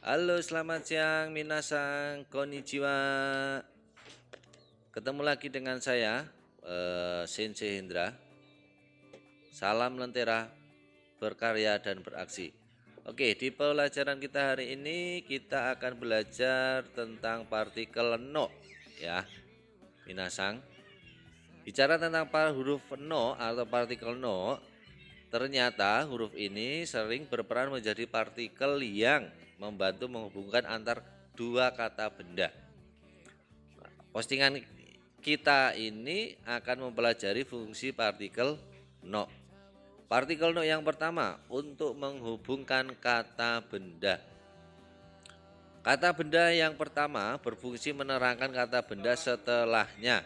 Halo, selamat siang minasang, konnichiwa. Ketemu lagi dengan saya, Sensei Hendra. Salam lentera, berkarya dan beraksi. Oke, di pelajaran kita hari ini kita akan belajar tentang partikel no, ya, minasang. Bicara tentang huruf no atau partikel no, ternyata huruf ini sering berperan menjadi partikel yang membantu menghubungkan antar dua kata benda. Postingan kita ini akan mempelajari fungsi partikel no. Partikel no yang pertama untuk menghubungkan kata benda. Kata benda yang pertama berfungsi menerangkan kata benda setelahnya.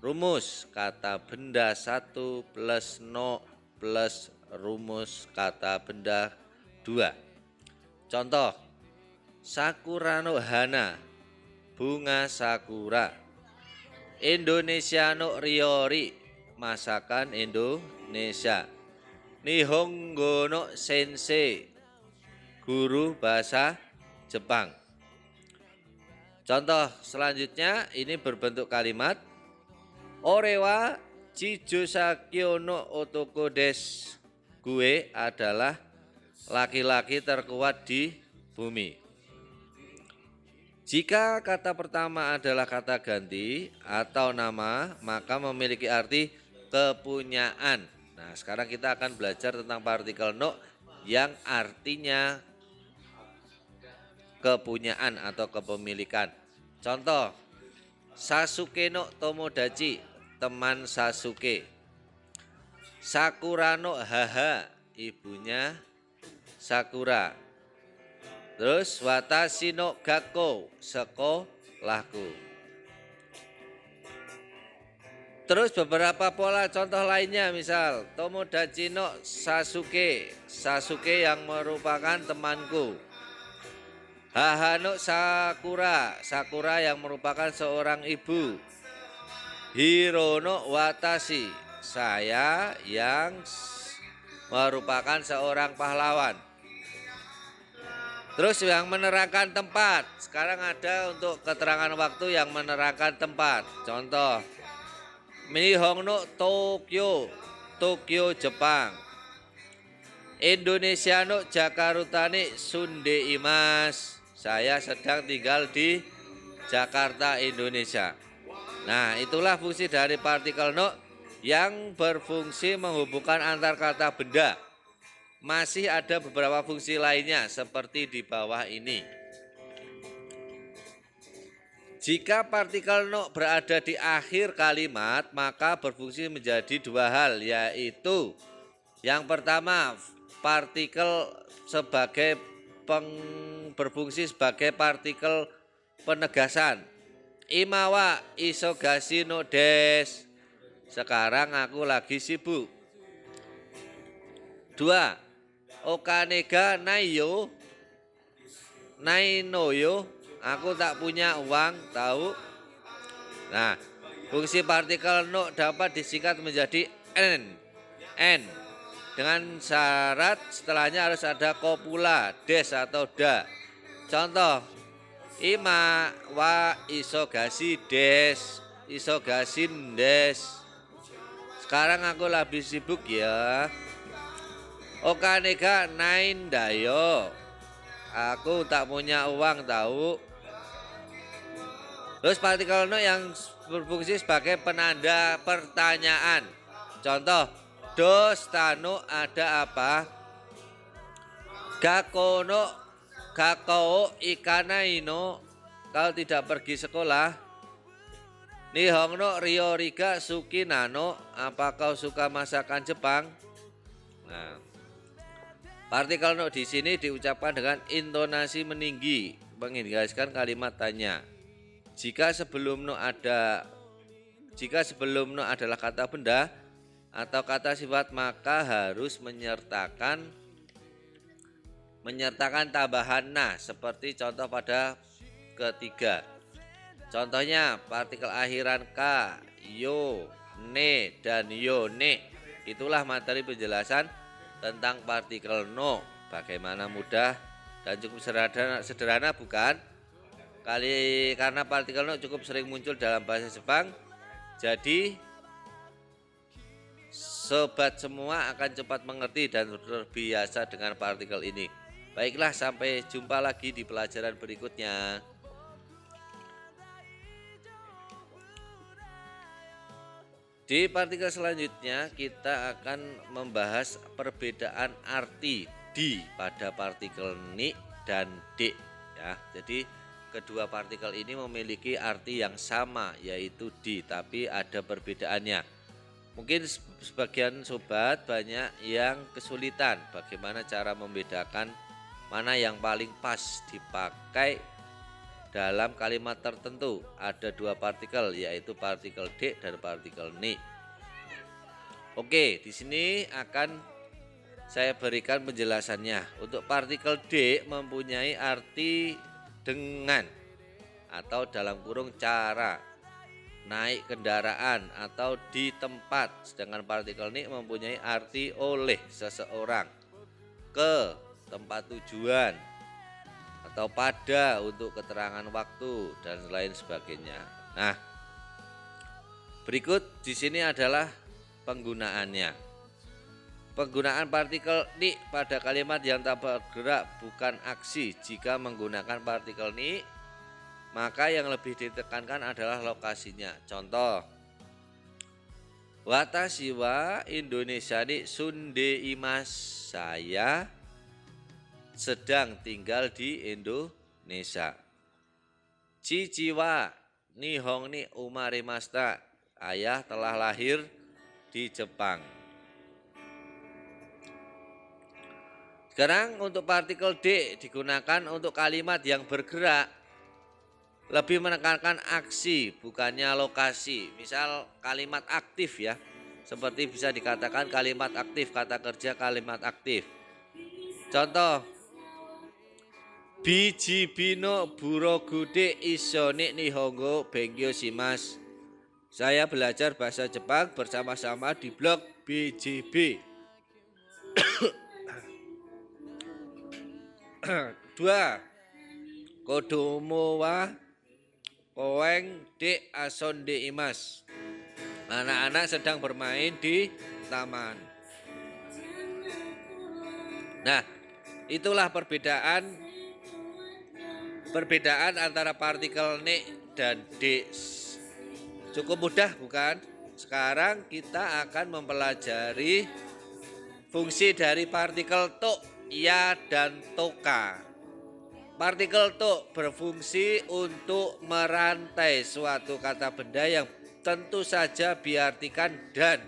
Rumus kata benda 1 plus no plus rumus kata benda 2. Contoh, Sakura no hana, bunga sakura. Indonesia no ryori, masakan Indonesia. Nihongo no sensei, guru bahasa Jepang. Contoh selanjutnya ini berbentuk kalimat Orewa Chijusakyo no otoko desu. Gue adalah laki-laki terkuat di bumi. Jika kata pertama adalah kata ganti atau nama, maka memiliki arti kepunyaan. Nah, sekarang kita akan belajar tentang partikel no yang artinya kepunyaan atau kepemilikan. Contoh, Sasuke no Tomodachi, teman Sasuke. Sakura no haha, ibunya Sakura. Terus watashi no gakko, sekolahku. Terus beberapa pola contoh lainnya, misal Tomodachi no Sasuke, Sasuke yang merupakan temanku. Haha no Sakura, Sakura yang merupakan seorang ibu. Hiro no watashi, saya yang merupakan seorang pahlawan. Terus yang menerangkan tempat, sekarang ada untuk keterangan waktu yang menerangkan tempat. Contoh, Nihon no Tokyo, Tokyo Jepang. Indonesia no Jakarta ni sunde imas, saya sedang tinggal di Jakarta, Indonesia. Nah, itulah fungsi dari partikel no yang berfungsi menghubungkan antar kata benda. Masih ada beberapa fungsi lainnya seperti di bawah ini. Jika partikel no berada di akhir kalimat, maka berfungsi menjadi dua hal, yaitu yang pertama, partikel sebagai berfungsi sebagai partikel penegasan. Imawa isogashi no des. Sekarang aku lagi sibuk. 2. Okanega naiyo, nainoyo, aku tak punya uang, tahu. Nah, fungsi partikel no dapat disingkat menjadi n. Dengan syarat setelahnya harus ada kopula, des atau da. Contoh, ima wa isogashi des, isogashin des. Sekarang aku lebih sibuk ya. Okanega nain dayo, aku tak punya uang, tahu. Terus partikel no yang berfungsi sebagai penanda pertanyaan. Contoh, dos tano ada apa? Gakko no gakko ikanai no, kalau tidak pergi sekolah. Nihon no ryoriga suki nano, apa kau suka masakan Jepang? Nah, partikel no di sini diucapkan dengan intonasi meninggi, mengingatkan kalimat tanya. Jika sebelum no adalah kata benda atau kata sifat, maka harus menyertakan tambahan na, seperti contoh pada ketiga. Contohnya partikel akhiran ka, yo, ne, dan yo, ne. Itulah materi penjelasan tentang partikel no. Bagaimana mudah dan cukup sederhana bukan? Karena partikel no cukup sering muncul dalam bahasa Jepang, jadi sobat semua akan cepat mengerti dan terbiasa dengan partikel ini. Baiklah, sampai jumpa lagi di pelajaran berikutnya. Di partikel selanjutnya kita akan membahas perbedaan arti di pada partikel ni dan d ya. Jadi kedua partikel ini memiliki arti yang sama yaitu di, tapi ada perbedaannya. Mungkin sebagian sobat banyak yang kesulitan bagaimana cara membedakan mana yang paling pas dipakai dalam kalimat tertentu. Ada dua partikel yaitu partikel D dan partikel Ni. Oke, di sini akan saya berikan penjelasannya. Untuk partikel D mempunyai arti dengan atau dalam kurung cara, naik kendaraan atau di tempat, sedangkan partikel Ni mempunyai arti oleh seseorang, ke tempat tujuan, atau pada untuk keterangan waktu dan lain sebagainya. Nah, berikut di sini adalah penggunaannya. Penggunaan partikel ni pada kalimat yang tak bergerak bukan aksi. Jika menggunakan partikel ni, maka yang lebih ditekankan adalah lokasinya. Contoh, watashi wa Indonesia ni sunde imasu. Saya sedang tinggal di Indonesia. Chichi wa Nihon ni umarimashita. Ayah telah lahir di Jepang. Sekarang untuk partikel D digunakan untuk kalimat yang bergerak, lebih menekankan aksi bukannya lokasi. Misal kalimat aktif ya, seperti bisa dikatakan kalimat aktif, kata kerja kalimat aktif. Contoh, BGB no burogu de iso ni nihongo benkyou shimasu. Saya belajar bahasa Jepang bersama-sama di blog BGB. 2. Kodomo wa koeng de asonde imasu. Anak-anak sedang bermain di taman. Nah, itulah perbedaan antara partikel ni dan d. Cukup mudah bukan? Sekarang kita akan mempelajari fungsi dari partikel to, ya dan toka. Partikel to berfungsi untuk merantai suatu kata benda yang tentu saja diartikan dan.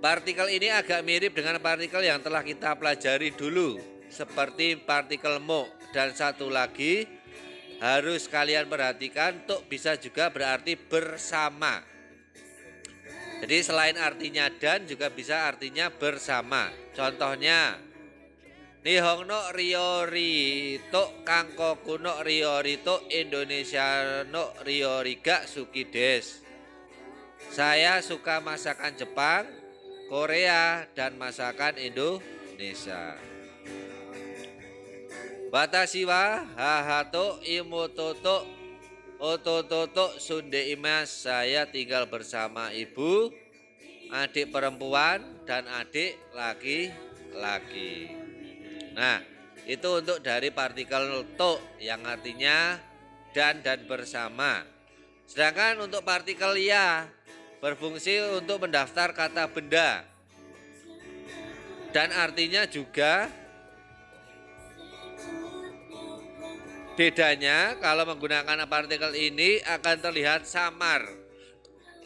Partikel ini agak mirip dengan partikel yang telah kita pelajari dulu, seperti partikel mo. Dan satu lagi harus kalian perhatikan, to bisa juga berarti bersama. Jadi selain artinya dan juga bisa artinya bersama. Contohnya, Nihon no ryori to Kangkoku no ryori to Indonesia no ryori ga suki desu. Saya suka masakan Jepang, Korea, dan masakan Indonesia. Watashi wa haha to imoto to ototo to sunde imasu. Saya tinggal bersama ibu, adik perempuan, dan adik laki-laki. Nah, itu untuk dari partikel to yang artinya dan bersama. Sedangkan untuk partikel ya berfungsi untuk mendaftar kata benda. Dan artinya juga bedanya kalau menggunakan partikel ini akan terlihat samar.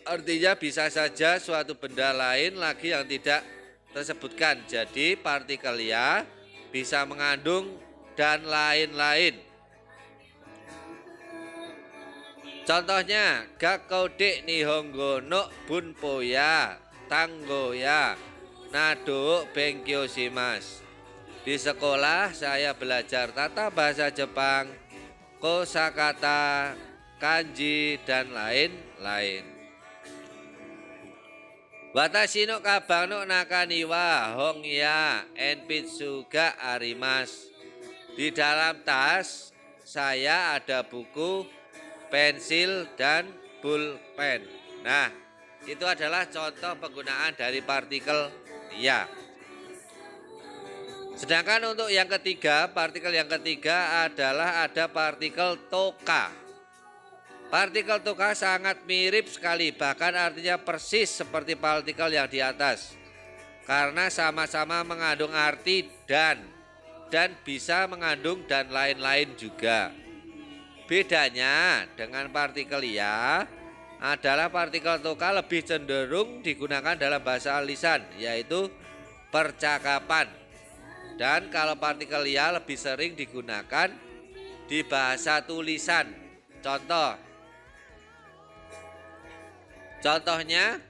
Artinya bisa saja suatu benda lain lagi yang tidak tersebutkan. Jadi partikel ya bisa mengandung dan lain-lain. Contohnya, gakou de nihongo no bunpo ya, tanggo ya, nado benkyou shimasu. Di sekolah saya belajar tata bahasa Jepang, kosakata, kanji, dan lain-lain. Watashi no kabang no nakani wa hong ya enpitsu ga arimasu. Di dalam tas saya ada buku, pensil, dan pulpen. Nah, itu adalah contoh penggunaan dari partikel ya. Sedangkan untuk yang ketiga, partikel yang ketiga adalah ada partikel toka. Partikel toka sangat mirip sekali, bahkan artinya persis seperti partikel yang di atas. Karena sama-sama mengandung arti dan bisa mengandung dan lain-lain juga. Bedanya dengan partikel ya adalah partikel toka lebih cenderung digunakan dalam bahasa lisan, yaitu percakapan. Dan kalau partikel ya lebih sering digunakan di bahasa tulisan. Contohnya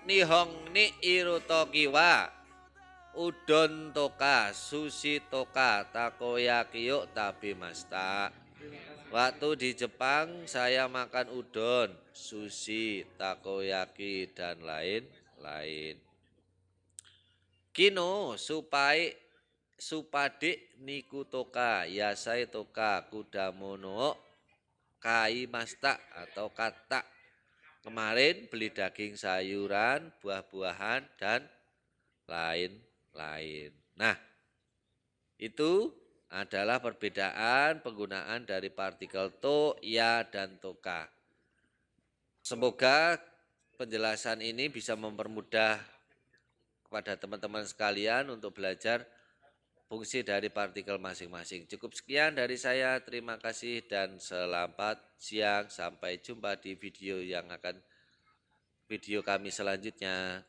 Nihong ni irutoki wa udon toka, sushi toka, takoyaki yuk tabimashita. Waktu di Jepang saya makan udon, sushi, takoyaki, dan lain-lain. Kino supadik niku toka, yasai toka, kudamono kaimashita atau kata. Kemarin beli daging sayuran, buah-buahan, dan lain-lain. Nah, itu adalah perbedaan penggunaan dari partikel to, ya, dan toka. Semoga penjelasan ini bisa mempermudah kepada teman-teman sekalian untuk belajar fungsi dari partikel masing-masing. Cukup sekian dari saya, terima kasih dan selamat siang. Sampai jumpa di video kami selanjutnya.